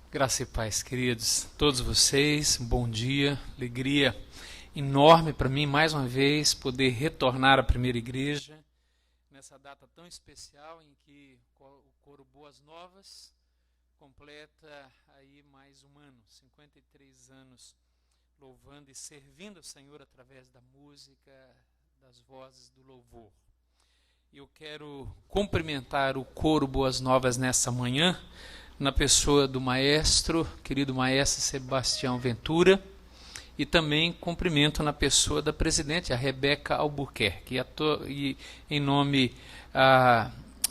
Graça e paz, queridos, todos vocês, bom dia, alegria enorme para mim, mais uma vez, poder retornar à primeira igreja, nessa data tão especial em que o coro Boas Novas completa aí mais um ano, 53 anos, louvando e servindo o Senhor através da música, das vozes do louvor. Eu quero cumprimentar o coro Boas Novas nessa manhã, na pessoa do maestro, querido maestro Sebastião Ventura, e também cumprimento na pessoa da presidente, a Rebeca Albuquerque, e em nome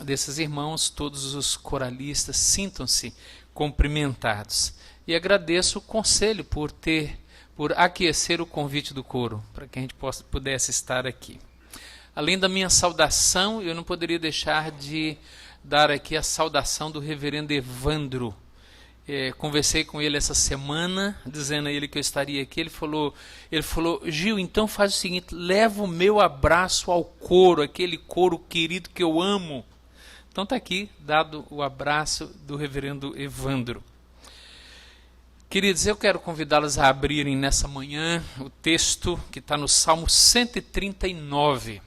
desses irmãos, todos os coralistas sintam-se cumprimentados. E agradeço o conselho por aquecer o convite do coro, para que a gente pudesse estar aqui. Além da minha saudação, eu não poderia deixar de dar aqui a saudação do reverendo Evandro. Conversei com ele essa semana, dizendo a ele que eu estaria aqui. Ele falou, Gil, então faz o seguinte, leva o meu abraço ao coro, aquele coro querido que eu amo. Então está aqui, dado o abraço do reverendo Evandro. Queridos, eu quero convidá-los a abrirem nessa manhã o texto que está no Salmo 139.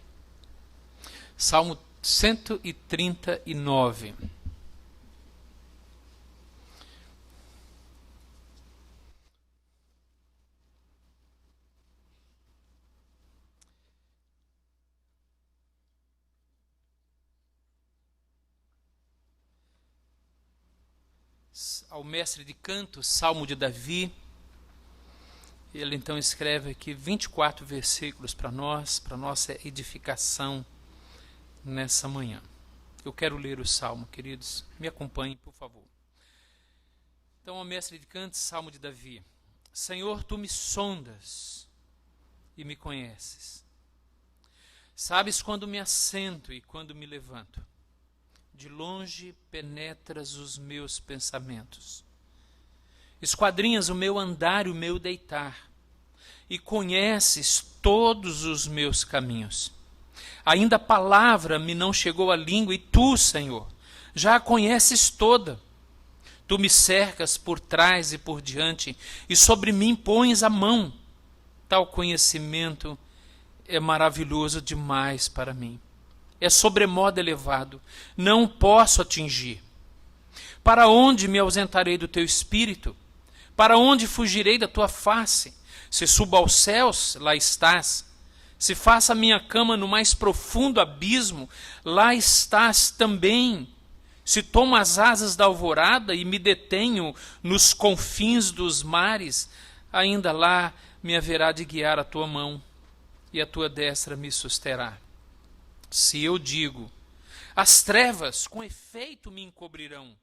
Salmo 139. Ao mestre de canto, Salmo de Davi, ele então escreve aqui 24 versículos para nossa edificação nessa manhã. Eu quero ler o Salmo, queridos, me acompanhem, por favor. Então, ao mestre de canto, Salmo de Davi. Senhor, tu me sondas e me conheces. Sabes quando me assento e quando me levanto. De longe penetras os meus pensamentos. Esquadrinhas o meu andar e o meu deitar, e conheces todos os meus caminhos. Ainda a palavra me não chegou à língua, e tu, Senhor, já a conheces toda. Tu me cercas por trás e por diante, e sobre mim pões a mão. Tal conhecimento é maravilhoso demais para mim. É sobremodo elevado, não posso atingir. Para onde me ausentarei do teu espírito? Para onde fugirei da tua face? Se subo aos céus, lá estás. Se faça a minha cama no mais profundo abismo, lá estás também. Se tomo as asas da alvorada e me detenho nos confins dos mares, ainda lá me haverá de guiar a tua mão, e a tua destra me susterá. Se eu digo, as trevas com efeito me encobrirão,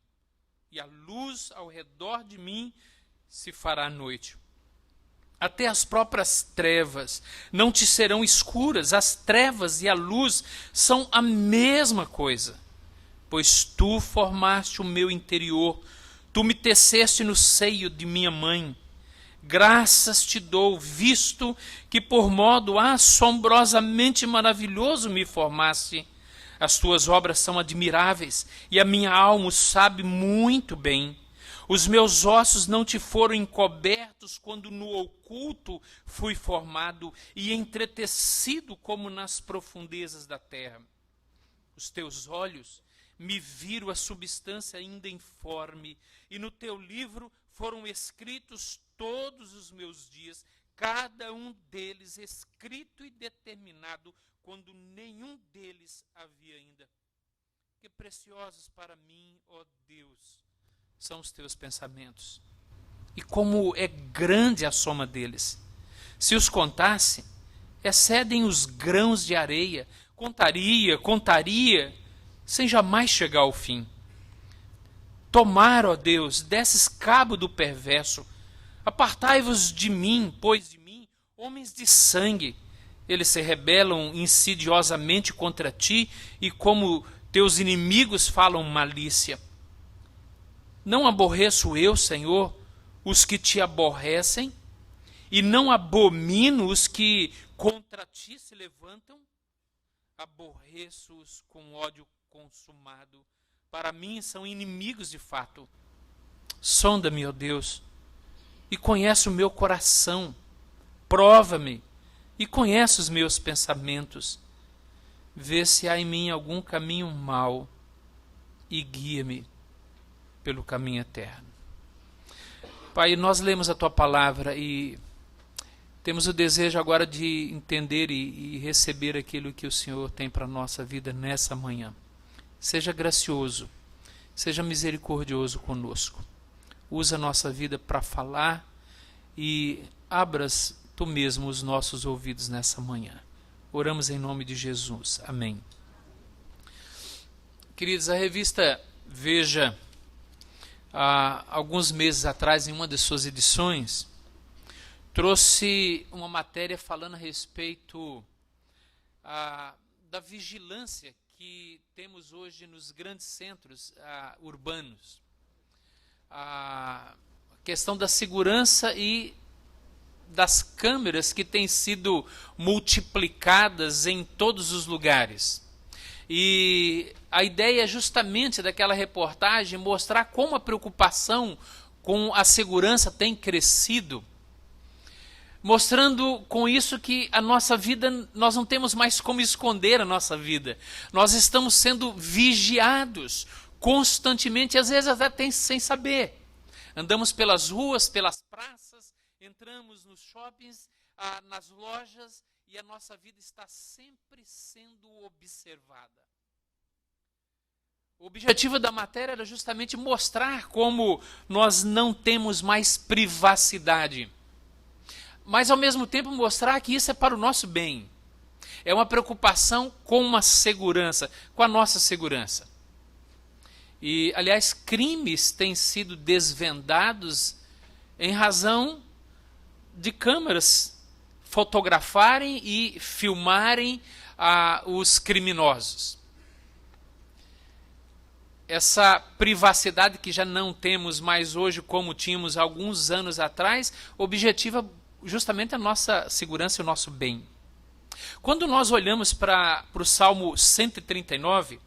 e a luz ao redor de mim se fará noite. Até as próprias trevas não te serão escuras, as trevas e a luz são a mesma coisa. Pois tu formaste o meu interior, tu me teceste no seio de minha mãe. Graças te dou, visto que por modo assombrosamente maravilhoso me formaste. As tuas obras são admiráveis, e a minha alma o sabe muito bem. Os meus ossos não te foram encobertos quando no oculto fui formado e entretecido como nas profundezas da terra. Os teus olhos me viram a substância ainda informe, e no teu livro foram escritos todos os meus dias, cada um deles escrito e determinado, quando nenhum deles havia ainda. Que preciosos para mim, ó Deus, são os teus pensamentos, e como é grande a soma deles. Se os contasse, excedem os grãos de areia. Contaria, sem jamais chegar ao fim. Tomar, ó Deus, desses cabo do perverso. Apartai-vos de mim, pois de mim, homens de sangue. Eles se rebelam insidiosamente contra ti, e como teus inimigos falam malícia. Não aborreço eu, Senhor, os que te aborrecem, e não abomino os que contra ti se levantam? Aborreço-os com ódio consumado. Para mim são inimigos de fato. Sonda-me, ó Deus, e conhece o meu coração. Prova-me e conhece os meus pensamentos. Vê se há em mim algum caminho mau e guia-me pelo caminho eterno. Pai, nós lemos a Tua palavra e temos o desejo agora de entender e receber aquilo que o Senhor tem para a nossa vida nessa manhã. Seja gracioso, seja misericordioso conosco. Usa a nossa vida para falar e abras Tu mesmo os nossos ouvidos nessa manhã. Oramos em nome de Jesus. Amém. Queridos, a revista Veja, há alguns meses atrás, em uma de suas edições, trouxe uma matéria falando a respeito da vigilância que temos hoje nos grandes centros urbanos. A questão da segurança e das câmeras que têm sido multiplicadas em todos os lugares. E a ideia é justamente daquela reportagem mostrar como a preocupação com a segurança tem crescido, mostrando com isso que a nossa vida, nós não temos mais como esconder a nossa vida. Nós estamos sendo vigiados constantemente, às vezes até sem saber. Andamos pelas ruas, pelas praças, entramos nos shoppings, nas lojas, e a nossa vida está sempre sendo observada. O objetivo da matéria era justamente mostrar como nós não temos mais privacidade, mas ao mesmo tempo mostrar que isso é para o nosso bem. É uma preocupação com a segurança, com a nossa segurança. E, aliás, crimes têm sido desvendados em razão de câmeras fotografarem e filmarem os criminosos. Essa privacidade que já não temos mais hoje como tínhamos alguns anos atrás, objetiva justamente a nossa segurança e o nosso bem. Quando nós olhamos para o Salmo 139,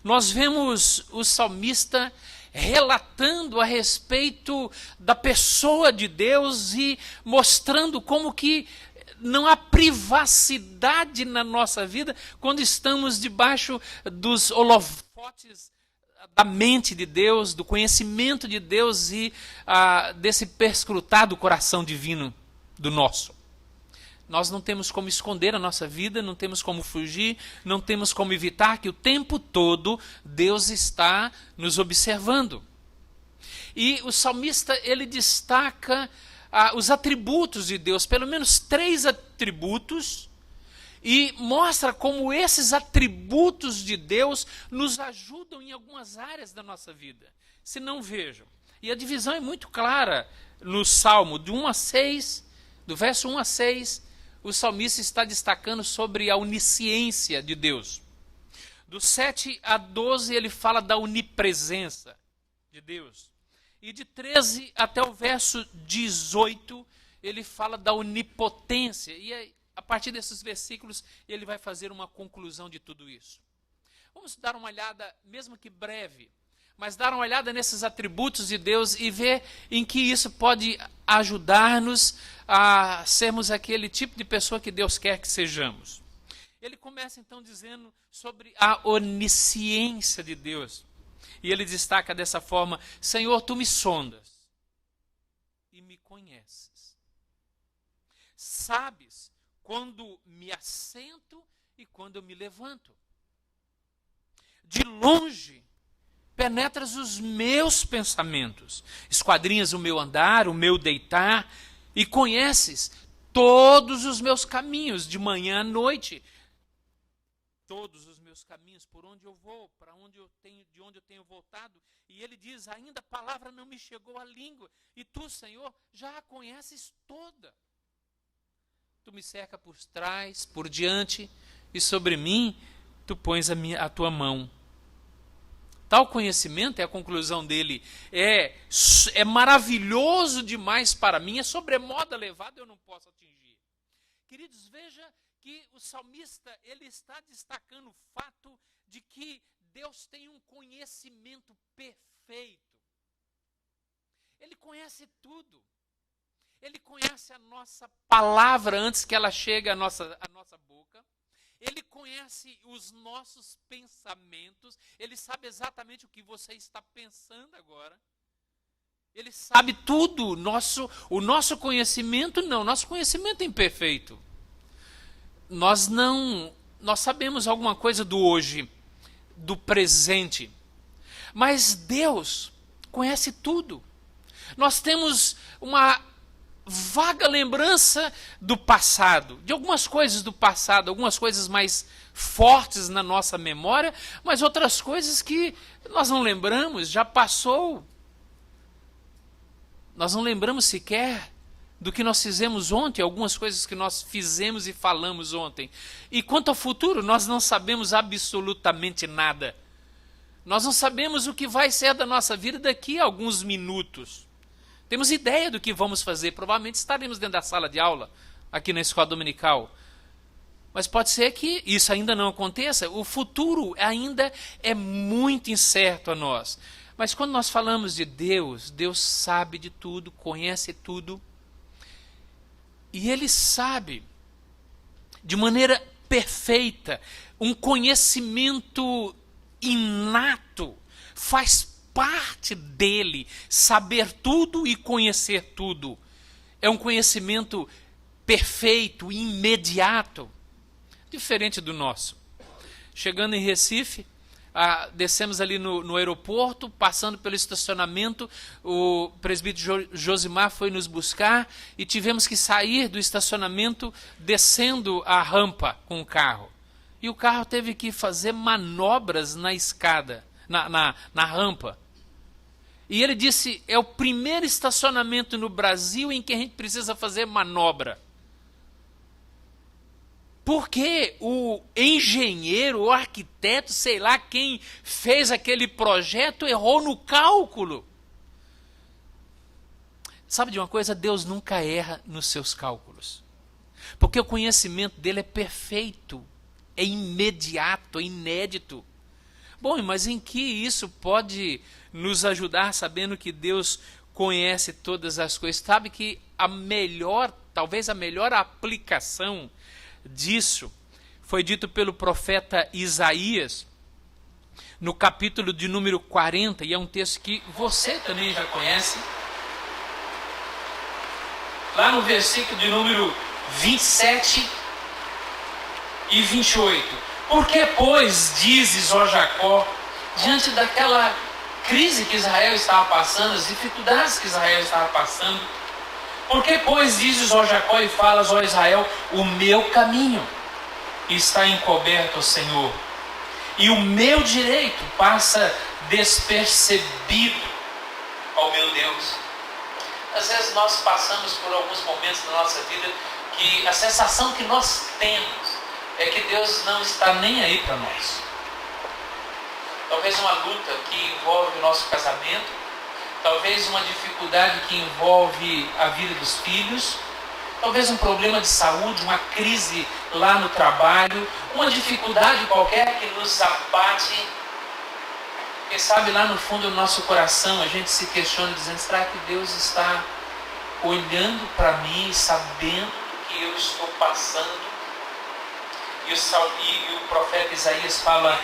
nós vemos o salmista relatando a respeito da pessoa de Deus e mostrando como que não há privacidade na nossa vida quando estamos debaixo dos holofotes da mente de Deus, do conhecimento de Deus e desse perscrutado coração divino do nosso. Nós não temos como esconder a nossa vida, não temos como fugir, não temos como evitar que o tempo todo Deus está nos observando. E o salmista, ele destaca os atributos de Deus, pelo menos 3 atributos, e mostra como esses atributos de Deus nos ajudam em algumas áreas da nossa vida. Se não, vejam. E a divisão é muito clara no Salmo, do verso 1 a 6, o salmista está destacando sobre a onisciência de Deus. Do 7 a 12, ele fala da onipresença de Deus. E de 13 até o verso 18, ele fala da onipotência. E a partir desses versículos, ele vai fazer uma conclusão de tudo isso. Vamos dar uma olhada, mesmo que breve, mas dar uma olhada nesses atributos de Deus e ver em que isso pode ajudar-nos a sermos aquele tipo de pessoa que Deus quer que sejamos. Ele começa então dizendo sobre a onisciência de Deus. E ele destaca dessa forma: Senhor, tu me sondas e me conheces. Sabes quando me assento e quando eu me levanto. De longe penetras os meus pensamentos, esquadrinhas o meu andar, o meu deitar, e conheces todos os meus caminhos, de manhã à noite. Todos os meus caminhos, por onde eu vou, de onde eu tenho voltado. E ele diz: ainda a palavra não me chegou à língua, e tu, Senhor, já a conheces toda. Tu me cerca por trás, por diante, e sobre mim tu pões a tua mão. Tal conhecimento, é a conclusão dele, é maravilhoso demais para mim, é sobremodo elevado, eu não posso atingir. Queridos, veja que o salmista, ele está destacando o fato de que Deus tem um conhecimento perfeito. conhece tudo. Ele conhece a nossa palavra antes que ela chegue à nossa boca. Ele conhece os nossos pensamentos. Ele sabe exatamente o que você está pensando agora. Ele sabe tudo. O nosso conhecimento não. Nosso conhecimento é imperfeito. Nós sabemos alguma coisa do hoje, do presente. Mas Deus conhece tudo. Nós temos uma vaga lembrança do passado, de algumas coisas do passado, algumas coisas mais fortes na nossa memória, mas outras coisas que nós não lembramos, já passou. Nós não lembramos sequer do que nós fizemos ontem, algumas coisas que nós fizemos e falamos ontem. E quanto ao futuro, nós não sabemos absolutamente nada. Nós não sabemos o que vai ser da nossa vida daqui a alguns minutos. Temos ideia do que vamos fazer. Provavelmente estaremos dentro da sala de aula, aqui na escola dominical. Mas pode ser que isso ainda não aconteça. O futuro ainda é muito incerto a nós. Mas quando nós falamos de Deus, Deus sabe de tudo, conhece tudo. E Ele sabe, de maneira perfeita, um conhecimento inato, faz parte dele saber tudo e conhecer tudo. É um conhecimento perfeito, imediato, diferente do nosso. Chegando em Recife, descemos ali no aeroporto, passando pelo estacionamento, o presbítero Josimar foi nos buscar e tivemos que sair do estacionamento descendo a rampa com o carro. E o carro teve que fazer manobras na escada, na rampa. E ele disse, é o primeiro estacionamento no Brasil em que a gente precisa fazer manobra. Porque o engenheiro, o arquiteto, sei lá quem fez aquele projeto, errou no cálculo. Sabe de uma coisa? Deus nunca erra nos seus cálculos. Porque o conhecimento dele é perfeito, é imediato, é inédito. Bom, mas em que isso pode nos ajudar sabendo que Deus conhece todas as coisas? Sabe que talvez a melhor aplicação disso foi dito pelo profeta Isaías no capítulo de número 40, e é um texto que você também já conhece. Lá no versículo de número 27 e 28. Por que, pois, dizes, ó Jacó, diante daquela crise que Israel estava passando, as dificuldades que Israel estava passando, por que, pois, dizes, ó Jacó, e falas, ó Israel, o meu caminho está encoberto, ó Senhor, e o meu direito passa despercebido, ó meu Deus. Às vezes nós passamos por alguns momentos da nossa vida que a sensação que nós temos é que Deus não está nem aí para nós. Talvez uma luta que envolve o nosso casamento, talvez uma dificuldade que envolve a vida dos filhos, talvez um problema de saúde, uma crise lá no trabalho, uma dificuldade qualquer que nos abate. Quem sabe lá no fundo do nosso coração a gente se questiona dizendo, será que Deus está olhando para mim, sabendo o que eu estou passando? E o profeta Isaías fala,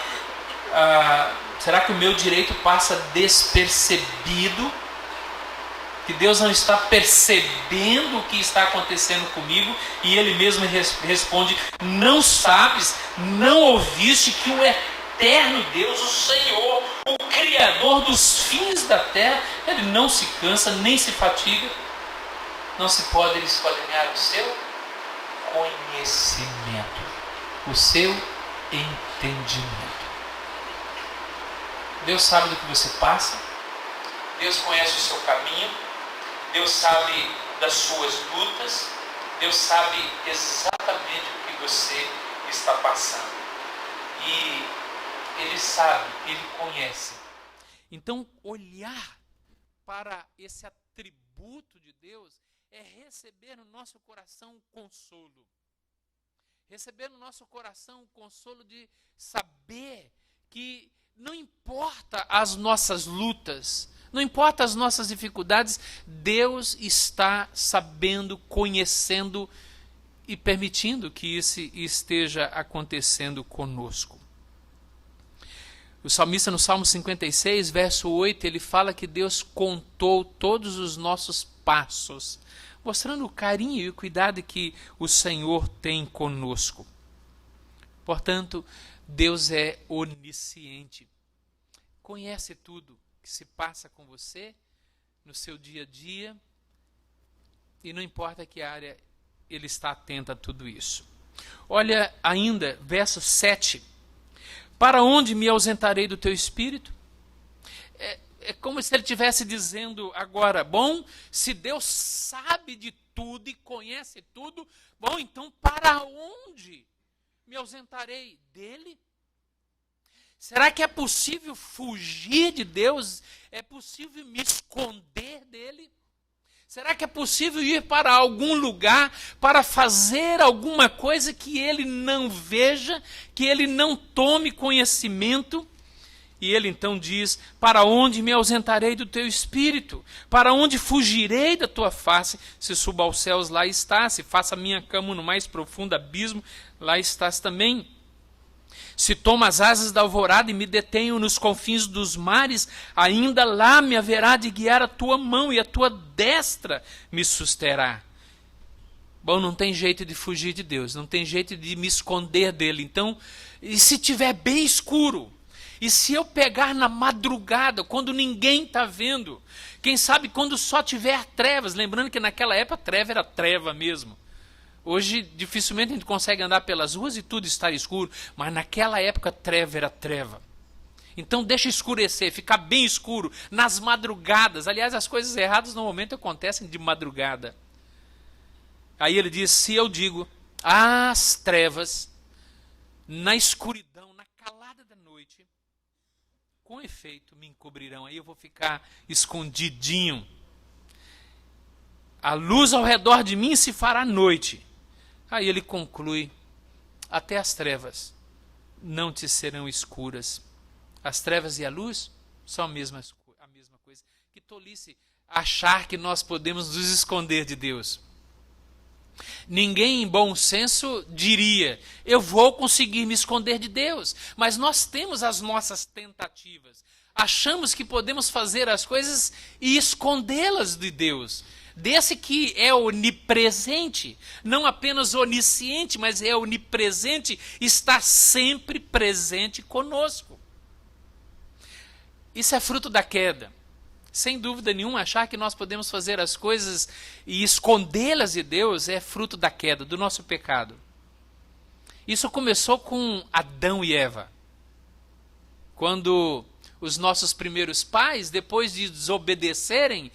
será que o meu direito passa despercebido? Que Deus não está percebendo o que está acontecendo comigo? E ele mesmo responde, não sabes, não ouviste que o eterno Deus, o Senhor, o Criador dos fins da terra, ele não se cansa, nem se fatiga, não se pode esquadrinhar o seu conhecimento, o seu entendimento. Deus sabe do que você passa, Deus conhece o seu caminho, Deus sabe das suas lutas, Deus sabe exatamente o que você está passando. E Ele sabe, Ele conhece. Então, olhar para esse atributo de Deus é receber no nosso coração o consolo. Receber no nosso coração o consolo de saber que Não importa as nossas lutas, não importa as nossas dificuldades, Deus está sabendo, conhecendo e permitindo que isso esteja acontecendo conosco. O salmista no Salmo 56, verso 8, ele fala que Deus contou todos os nossos passos, mostrando o carinho e o cuidado que o Senhor tem conosco. Portanto, Deus é onisciente, conhece tudo que se passa com você no seu dia a dia e não importa que área ele está atento a tudo isso. Olha ainda, verso 7. Para onde me ausentarei do teu espírito? É como se ele estivesse dizendo agora, bom, se Deus sabe de tudo e conhece tudo, bom, então para onde me ausentarei dele? Será que é possível fugir de Deus? É possível me esconder dele? Será que é possível ir para algum lugar para fazer alguma coisa que ele não veja, que ele não tome conhecimento? E ele então diz, para onde me ausentarei do teu espírito? Para onde fugirei da tua face? Se suba aos céus, lá estás. Se faça minha cama no mais profundo abismo, lá estás também. Se tomo as asas da alvorada e me detenho nos confins dos mares, ainda lá me haverá de guiar a tua mão e a tua destra me susterá. Bom, não tem jeito de fugir de Deus, não tem jeito de me esconder dele. Então, e se tiver bem escuro, e se eu pegar na madrugada, quando ninguém está vendo, quem sabe quando só tiver trevas, lembrando que naquela época treva era treva mesmo. Hoje, dificilmente a gente consegue andar pelas ruas e tudo estar escuro, mas naquela época treva era treva. Então deixa escurecer, ficar bem escuro, nas madrugadas. Aliás, as coisas erradas normalmente acontecem de madrugada. Aí ele diz, se eu digo, as trevas, na escuridão, na calada da noite, com efeito me encobrirão. Aí eu vou ficar escondidinho. A luz ao redor de mim se fará noite. Aí ele conclui, até as trevas não te serão escuras. As trevas e a luz são a mesma coisa. Que tolice achar que nós podemos nos esconder de Deus. Ninguém em bom senso diria, eu vou conseguir me esconder de Deus. Mas nós temos as nossas tentativas. Achamos que podemos fazer as coisas e escondê-las de Deus. Desse que é onipresente, não apenas onisciente, mas é onipresente, está sempre presente conosco. Isso é fruto da queda. Sem dúvida nenhuma, achar que nós podemos fazer as coisas e escondê-las de Deus é fruto da queda, do nosso pecado. Isso começou com Adão e Eva. Quando os nossos primeiros pais, depois de desobedecerem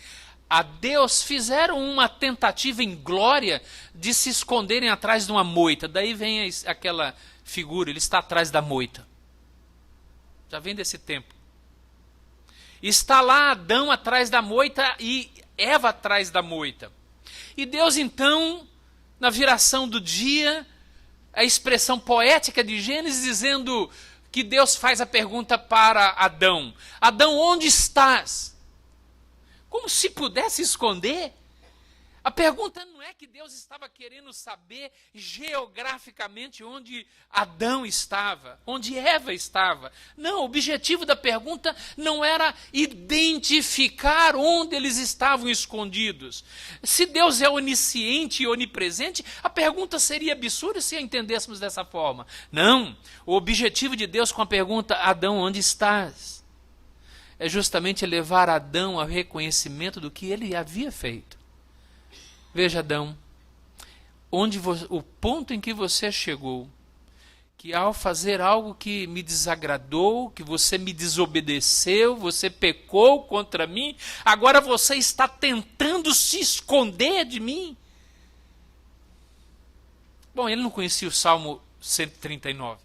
a Deus, fizeram uma tentativa em glória de se esconderem atrás de uma moita. Daí vem aquela figura, ele está atrás da moita. Já vem desse tempo. Está lá Adão atrás da moita e Eva atrás da moita. E Deus então, na viração do dia, a expressão poética de Gênesis dizendo que Deus faz a pergunta para Adão. Adão, onde estás? Como se pudesse esconder. A pergunta não é que Deus estava querendo saber geograficamente onde Adão estava, onde Eva estava. Não, o objetivo da pergunta não era identificar onde eles estavam escondidos. Se Deus é onisciente e onipresente, a pergunta seria absurda se a entendêssemos dessa forma. Não, o objetivo de Deus com a pergunta, Adão, onde estás? É justamente levar Adão ao reconhecimento do que ele havia feito. Veja, Adão, o ponto em que você chegou, que ao fazer algo que me desagradou, que você me desobedeceu, você pecou contra mim, agora você está tentando se esconder de mim. Bom, ele não conhecia o Salmo 139.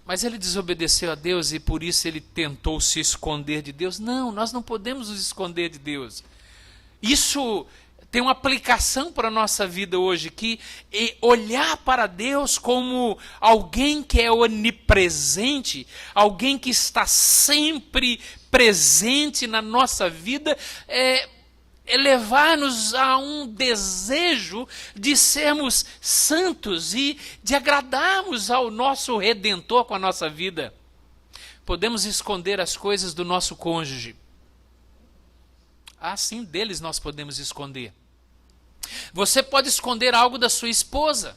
Mas ele desobedeceu a Deus e por isso ele tentou se esconder de Deus. Não, nós não podemos nos esconder de Deus. Isso tem uma aplicação para a nossa vida hoje, que é olhar para Deus como alguém que é onipresente, alguém que está sempre presente na nossa vida, é levar-nos a um desejo de sermos santos e de agradarmos ao nosso Redentor com a nossa vida. Podemos esconder as coisas do nosso cônjuge. Sim, deles nós podemos esconder. Você pode esconder algo da sua esposa.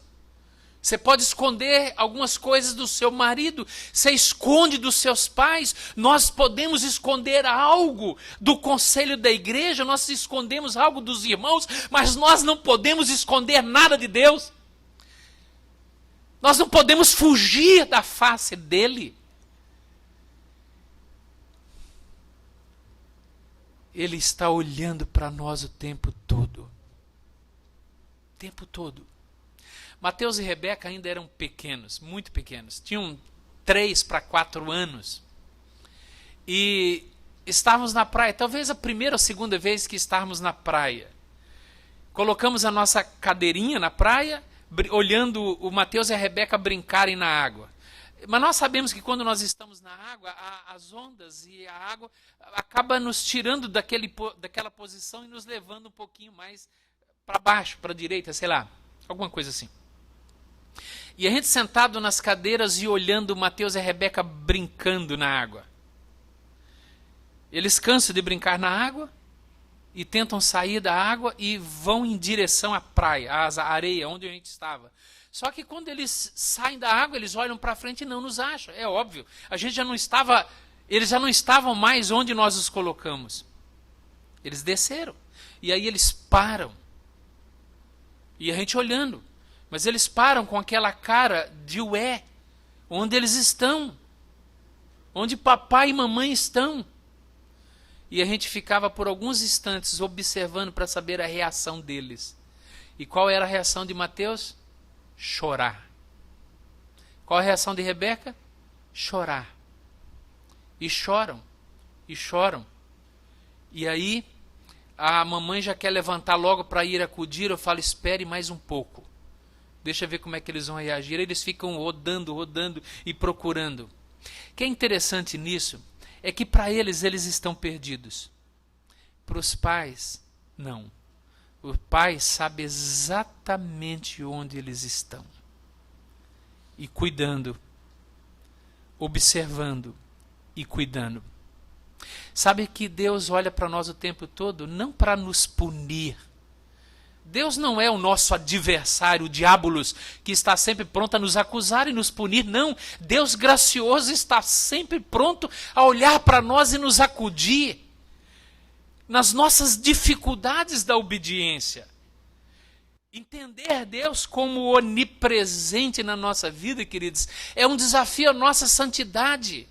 Você pode esconder algumas coisas do seu marido. Você esconde dos seus pais. Nós podemos esconder algo do conselho da igreja. Nós escondemos algo dos irmãos. Mas nós não podemos esconder nada de Deus. Nós não podemos fugir da face dele. Ele está olhando para nós o tempo todo. O tempo todo. Mateus e Rebeca ainda eram pequenos, muito pequenos. Tinham 3 para 4 anos. E estávamos na praia, talvez a primeira ou segunda vez que estávamos na praia. Colocamos a nossa cadeirinha na praia, olhando o Mateus e a Rebeca brincarem na água. Mas nós sabemos que quando nós estamos na água, as ondas e a água acabam nos tirando daquela posição e nos levando um pouquinho mais para baixo, para a direita, sei lá, alguma coisa assim. E a gente sentado nas cadeiras e olhando o Mateus e a Rebeca brincando na água. Eles cansam de brincar na água e tentam sair da água e vão em direção à praia, à areia, onde a gente estava. Só que quando eles saem da água, eles olham para frente e não nos acham. É óbvio, eles já não estavam mais onde nós os colocamos. Eles desceram. E aí eles param. E a gente olhando. Mas eles param com aquela cara de ué. Onde eles estão? Onde papai e mamãe estão? E a gente ficava por alguns instantes observando para saber a reação deles. E qual era a reação de Mateus? Chorar. Qual a reação de Rebeca? Chorar. E choram. E choram. E aí a mamãe já quer levantar logo para ir acudir. Eu falo, espere mais um pouco. Deixa eu ver como é que eles vão reagir. Eles ficam rodando e procurando. O que é interessante nisso é que para eles estão perdidos. Para os pais, não. O pai sabe exatamente onde eles estão. E cuidando, observando e cuidando. Sabe que Deus olha para nós o tempo todo não para nos punir. Deus não é o nosso adversário, o diabolos, que está sempre pronto a nos acusar e nos punir. Não, Deus gracioso está sempre pronto a olhar para nós e nos acudir nas nossas dificuldades da obediência. Entender Deus como onipresente na nossa vida, queridos, é um desafio à nossa santidade.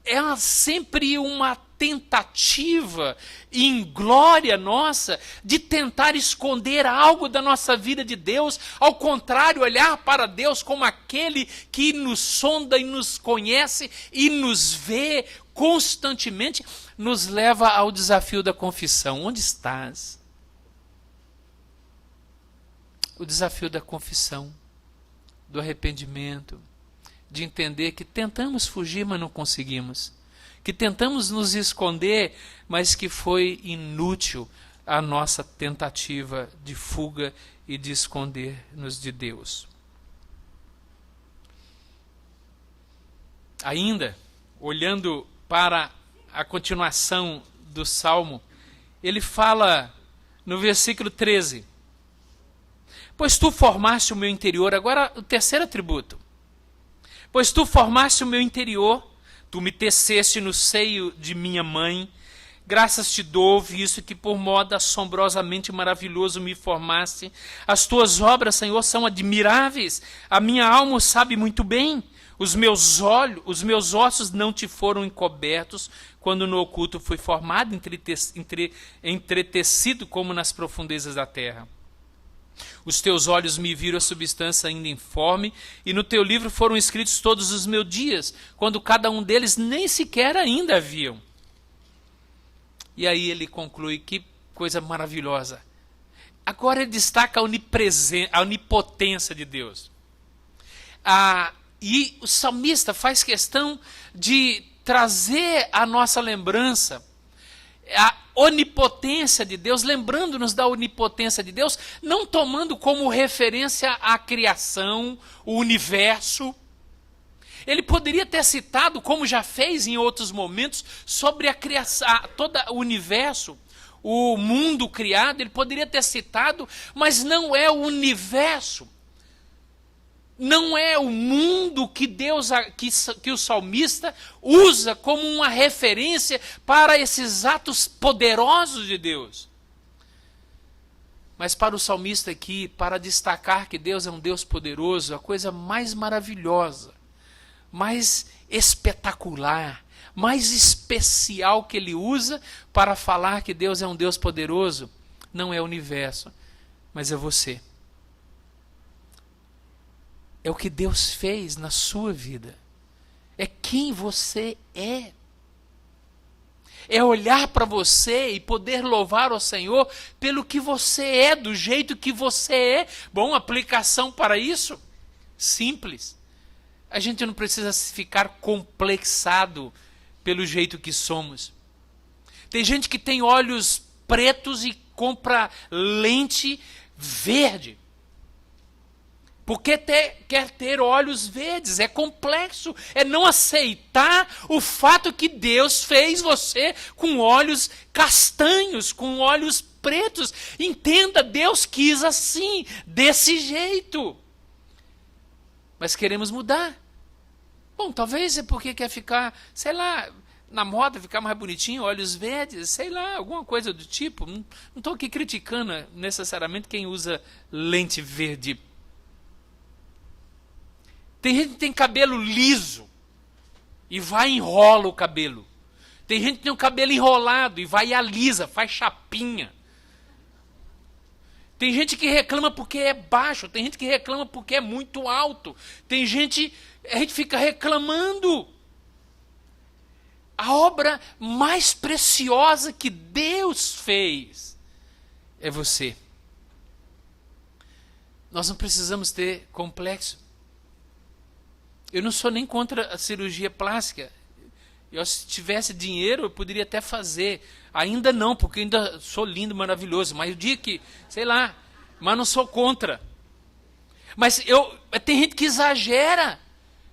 É sempre uma tentativa em glória nossa de tentar esconder algo da nossa vida de Deus, ao contrário, olhar para Deus como aquele que nos sonda e nos conhece e nos vê constantemente, nos leva ao desafio da confissão. Onde estás? O desafio da confissão, do arrependimento, de entender que tentamos fugir, mas não conseguimos. Que tentamos nos esconder, mas que foi inútil a nossa tentativa de fuga e de esconder-nos de Deus. Ainda, olhando para a continuação do Salmo, ele fala no versículo 13: pois tu formaste o meu interior, agora o terceiro atributo. Pois tu formaste o meu interior, tu me teceste no seio de minha mãe, graças te dou, visto que por modo assombrosamente maravilhoso me formaste. As tuas obras, Senhor, são admiráveis, a minha alma o sabe muito bem. Os meus ossos não te foram encobertos, quando no oculto fui formado, entretecido como nas profundezas da terra. Os teus olhos me viram a substância ainda informe, e no teu livro foram escritos todos os meus dias, quando cada um deles nem sequer ainda haviam. E aí ele conclui que coisa maravilhosa. Agora ele destaca a onipotência de Deus. E o salmista faz questão de trazer à nossa lembrança a onipotência de Deus, lembrando-nos da onipotência de Deus, não tomando como referência a criação, o universo. Ele poderia ter citado, como já fez em outros momentos, sobre a criação, todo o universo, o mundo criado, ele poderia ter citado, mas não é o universo. Não é o mundo que Deus, que o salmista usa como uma referência para esses atos poderosos de Deus. Mas para o salmista aqui, para destacar que Deus é um Deus poderoso, a coisa mais maravilhosa, mais espetacular, mais especial que ele usa para falar que Deus é um Deus poderoso, não é o universo, mas é você. É o que Deus fez na sua vida. É quem você é. É olhar para você e poder louvar o Senhor pelo que você é, do jeito que você é. Bom, aplicação para isso? Simples. A gente não precisa ficar complexado pelo jeito que somos. Tem gente que tem olhos pretos e compra lente verde. Porque quer ter olhos verdes, é complexo, é não aceitar o fato que Deus fez você com olhos castanhos, com olhos pretos. Entenda, Deus quis assim, desse jeito. Mas queremos mudar. Bom, talvez é porque quer ficar, sei lá, na moda, ficar mais bonitinho, olhos verdes, sei lá, alguma coisa do tipo. Não estou aqui criticando necessariamente quem usa lente verde. Tem gente que tem cabelo liso e vai e enrola o cabelo. Tem gente que tem o cabelo enrolado e vai e alisa, faz chapinha. Tem gente que reclama porque é baixo, tem gente que reclama porque é muito alto. A gente fica reclamando. A obra mais preciosa que Deus fez é você. Nós não precisamos ter complexo. Eu não sou nem contra a cirurgia plástica. Se tivesse dinheiro, eu poderia até fazer. Ainda não, porque eu ainda sou lindo, maravilhoso. Mas o dia que, sei lá, mas não sou contra. Mas tem gente que exagera.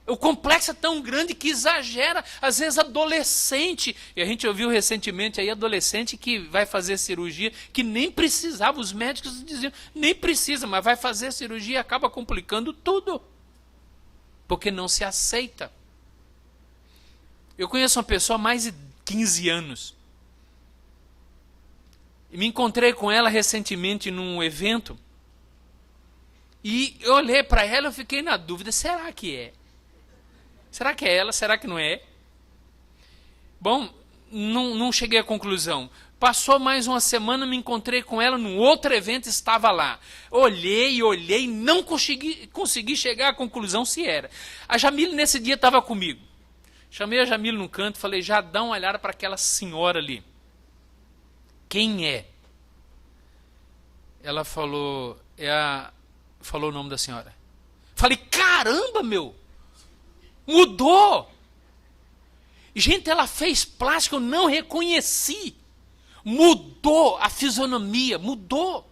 O complexo é tão grande que exagera. Às vezes adolescente. E a gente ouviu recentemente aí adolescente que vai fazer cirurgia, que nem precisava. Os médicos diziam, nem precisa, mas vai fazer cirurgia e acaba complicando tudo. Porque não se aceita. Eu conheço uma pessoa há mais de 15 anos. E me encontrei com ela recentemente num evento. E eu olhei para ela e fiquei na dúvida, será que é? Será que é ela? Será que não é? Bom, não cheguei à conclusão. Passou mais uma semana, me encontrei com ela num outro evento, estava lá. Olhei, não consegui chegar à conclusão se era. A Jamile nesse dia estava comigo. Chamei a Jamile num canto e falei, já dá uma olhada para aquela senhora ali. Quem é? Ela falou, falou o nome da senhora. Falei, caramba, meu! Mudou! Gente, ela fez plástico, eu não reconheci. Mudou a fisionomia, mudou.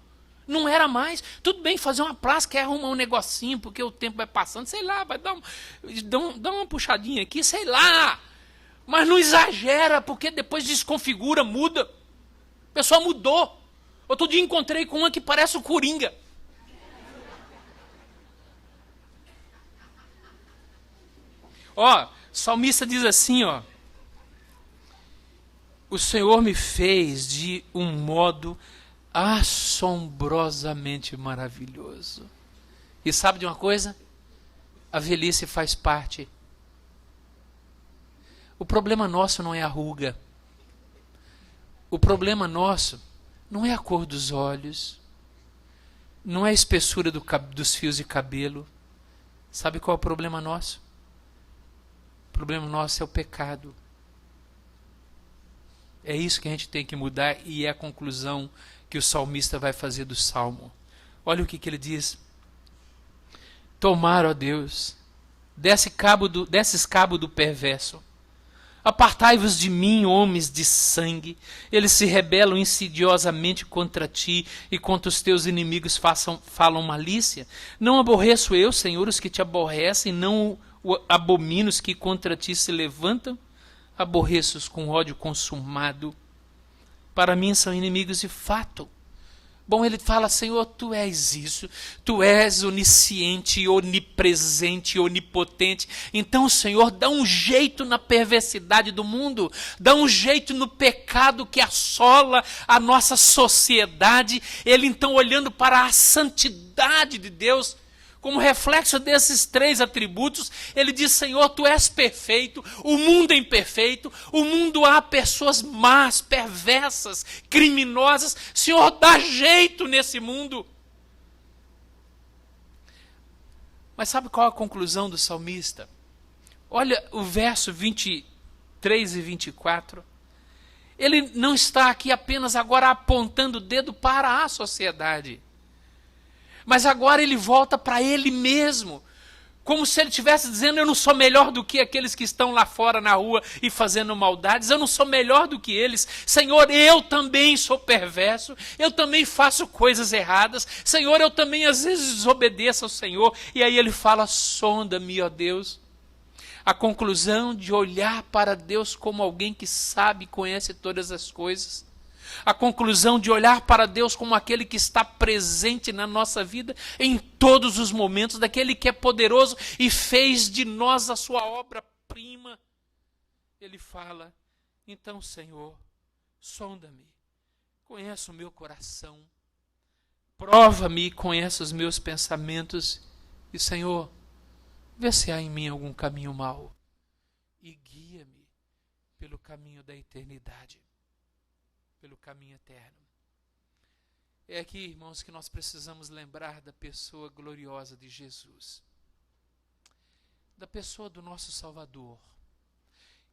Não era mais. Tudo bem fazer uma plástica, arrumar um negocinho, porque o tempo vai passando, sei lá, vai dar uma puxadinha aqui, sei lá. Mas não exagera, porque depois desconfigura, muda. A pessoa mudou. Outro dia encontrei com uma que parece o Coringa. Ó, o salmista diz assim, ó. O Senhor me fez de um modo assombrosamente maravilhoso. E sabe de uma coisa? A velhice faz parte. O problema nosso não é a ruga. O problema nosso não é a cor dos olhos. Não é a espessura dos fios de cabelo. Sabe qual é o problema nosso? O problema nosso é o pecado. É isso que a gente tem que mudar e é a conclusão que o salmista vai fazer do Salmo. Olha o que ele diz. Tomar, ó Deus, desces cabo do perverso. Apartai-vos de mim, homens de sangue. Eles se rebelam insidiosamente contra ti e contra os teus inimigos falam malícia. Não aborreço eu, Senhor, os que te aborrecem, não abomino os que contra ti se levantam. Aborreço-os com ódio consumado. Para mim são inimigos de fato. Bom, ele fala, Senhor, tu és isso, tu és onisciente, onipresente, onipotente. Então, Senhor, dá um jeito na perversidade do mundo, dá um jeito no pecado que assola a nossa sociedade. Ele, então, olhando para a santidade de Deus, como reflexo desses três atributos, ele diz, Senhor, tu és perfeito, o mundo é imperfeito, o mundo há pessoas más, perversas, criminosas. Senhor, dá jeito nesse mundo. Mas sabe qual a conclusão do salmista? Olha o verso 23 e 24. Ele não está aqui apenas agora apontando o dedo para a sociedade. Mas agora ele volta para ele mesmo, como se ele estivesse dizendo, eu não sou melhor do que aqueles que estão lá fora na rua e fazendo maldades, eu não sou melhor do que eles. Senhor, eu também sou perverso, eu também faço coisas erradas, Senhor, eu também às vezes desobedeço ao Senhor. E aí ele fala, sonda-me, ó Deus. A conclusão de olhar para Deus como alguém que sabe e conhece todas as coisas. A conclusão de olhar para Deus como aquele que está presente na nossa vida em todos os momentos, daquele que é poderoso e fez de nós a sua obra-prima. Ele fala, então, Senhor, sonda-me, conhece o meu coração, prova-me e conhece os meus pensamentos, e, Senhor, vê se há em mim algum caminho mau e guia-me pelo caminho da eternidade. Pelo caminho eterno. É aqui, irmãos, que nós precisamos lembrar da pessoa gloriosa de Jesus. Da pessoa do nosso Salvador.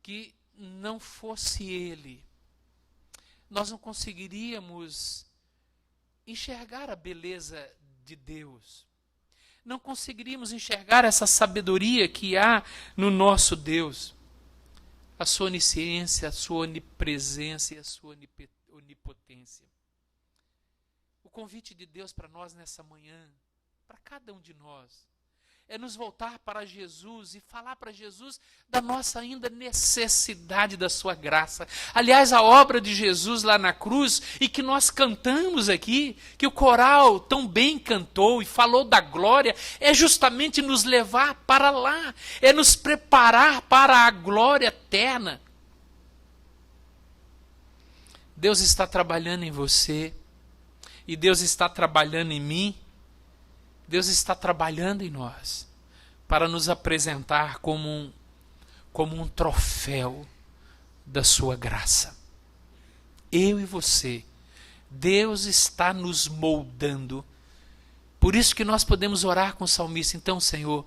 Que não fosse Ele, nós não conseguiríamos enxergar a beleza de Deus. Não conseguiríamos enxergar essa sabedoria que há no nosso Deus. A sua onisciência, a sua onipresença e a sua onipotência. O convite de Deus para nós nessa manhã, para cada um de nós, é nos voltar para Jesus e falar para Jesus da nossa ainda necessidade da sua graça. Aliás, a obra de Jesus lá na cruz, e que nós cantamos aqui, que o coral tão bem cantou e falou da glória, é justamente nos levar para lá, é nos preparar para a glória eterna. Deus está trabalhando em você, e Deus está trabalhando em mim, Deus está trabalhando em nós para nos apresentar como um troféu da sua graça. Eu e você, Deus está nos moldando. Por isso que nós podemos orar com o salmista. Então, Senhor,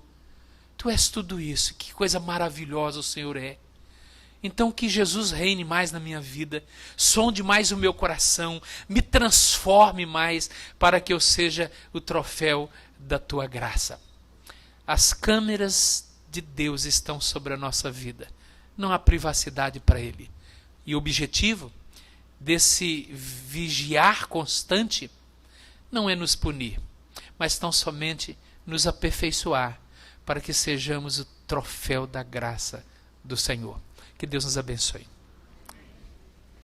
Tu és tudo isso. Que coisa maravilhosa o Senhor é. Então que Jesus reine mais na minha vida, sonde mais o meu coração, me transforme mais para que eu seja o troféu da Tua graça. As câmeras de Deus estão sobre a nossa vida, não há privacidade para Ele. E o objetivo desse vigiar constante não é nos punir, mas tão somente nos aperfeiçoar para que sejamos o troféu da graça do Senhor. Que Deus nos abençoe.